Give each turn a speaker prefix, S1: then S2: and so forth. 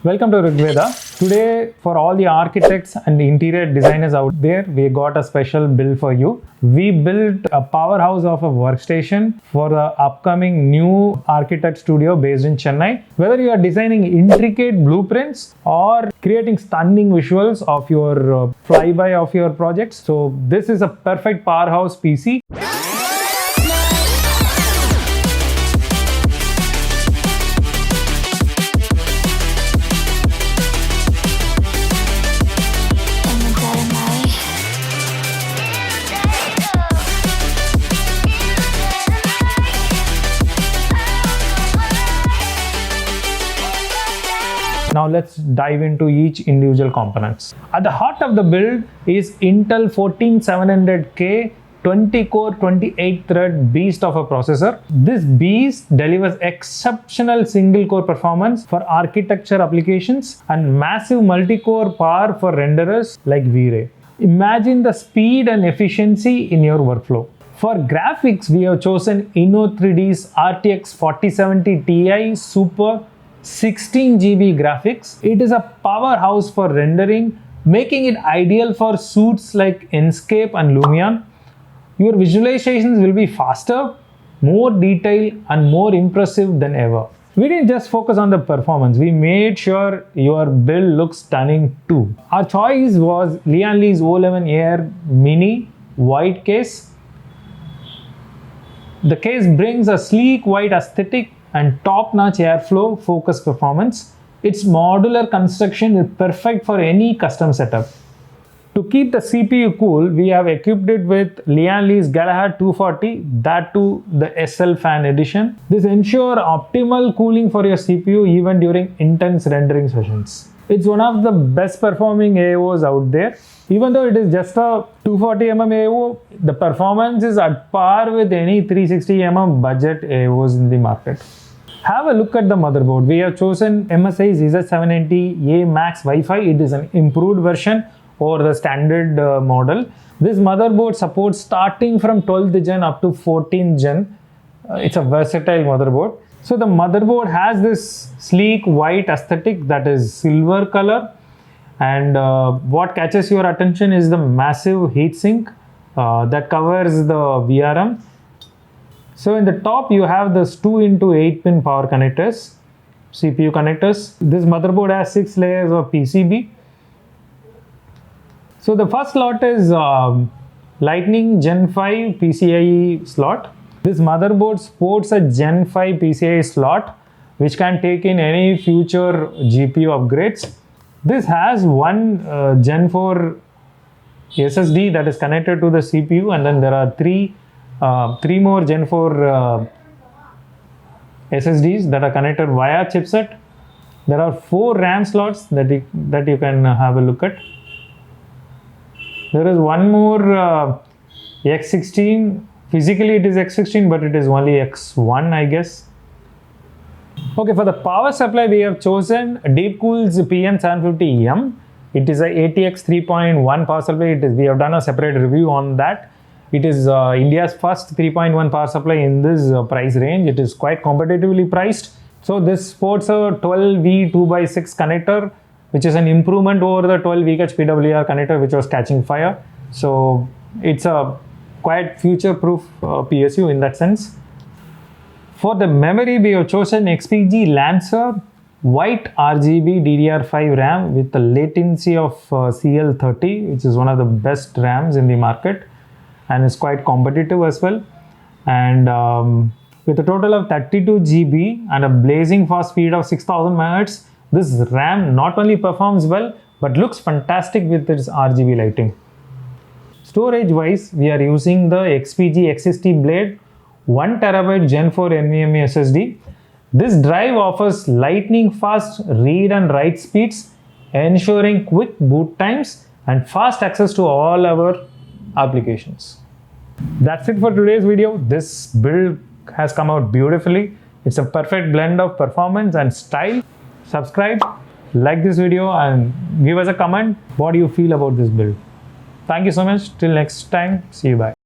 S1: Welcome to Rigveda. Today, for all the architects and interior designers out there, we got a special build for you. We built a powerhouse of a workstation for the upcoming new architect studio based in Chennai. Whether you are designing intricate blueprints or creating stunning visuals of your flyby of your projects, so this is a perfect powerhouse PC. Now let's dive into each individual components. At the heart of the build is Intel 14700K 20-core 28-thread beast of a processor. This beast delivers exceptional single-core performance for architecture applications and massive multi-core power for renderers like V-Ray. Imagine the speed and efficiency in your workflow. For graphics, we have chosen Inno3D's RTX 4070 Ti Super 16 GB graphics. It is a powerhouse for rendering, making it ideal for suites like Enscape and Lumion. Your visualizations will be faster, more detailed, and more impressive than ever. We didn't just focus on the performance, we made sure your build looks stunning too. Our choice was Lian Li's O11 Air Mini white case. The case brings a sleek white aesthetic and top-notch airflow focused performance. Its modular construction is perfect for any custom setup. To keep the CPU cool, we have equipped it with Lian Li's Galahad 240, that too the SL fan edition. This ensures optimal cooling for your CPU even during intense rendering sessions. It's one of the best performing AOs out there. Even though it is just a 240mm AO, the performance is at par with any 360mm budget AOs in the market. Have a look at the motherboard. We have chosen MSI ZS790A Max Wi-Fi. It is an improved version over the standard model. This motherboard supports starting from 12th gen up to 14th gen. It's a versatile motherboard. So the motherboard has this sleek white aesthetic that is silver color, and what catches your attention is the massive heatsink that covers the VRM. So in the top you have this 2x8-pin power connectors, CPU connectors. This motherboard has 6 layers of PCB. So the first slot is Lightning Gen 5 PCIe slot. This motherboard sports a Gen 5 PCIe slot which can take in any future GPU upgrades. This has one Gen 4 SSD that is connected to the CPU, and then there are three more Gen 4 SSDs that are connected via chipset. There are 4 RAM slots that you can have a look at. There is one more X16. Physically it is X16, but it is only X1, I guess. Okay, for the power supply, we have chosen Deepcool's PM750M. It is a ATX 3.1 power supply. We have done a separate review on that. It is India's first 3.1 power supply in this price range. It is quite competitively priced. So this sports a 12V 2x6 connector, which is an improvement over the 12V PWR connector which was catching fire. So it's a quite future-proof PSU in that sense. For the memory, we have chosen XPG Lancer White RGB DDR5 RAM with a latency of CL30, which is one of the best RAMs in the market, and is quite competitive as well. And with a total of 32 GB and a blazing fast speed of 6000 MHz, this RAM not only performs well but looks fantastic with its RGB lighting. Storage wise, we are using the XPG S60 Blade 1TB Gen 4 NVMe SSD. This drive offers lightning fast read and write speeds, ensuring quick boot times and fast access to all our applications. That's it for today's video. This build has come out beautifully. It's a perfect blend of performance and style. Subscribe, like this video, and give us a comment. What do you feel about this build? Thank you so much. Till next time. See you. Bye.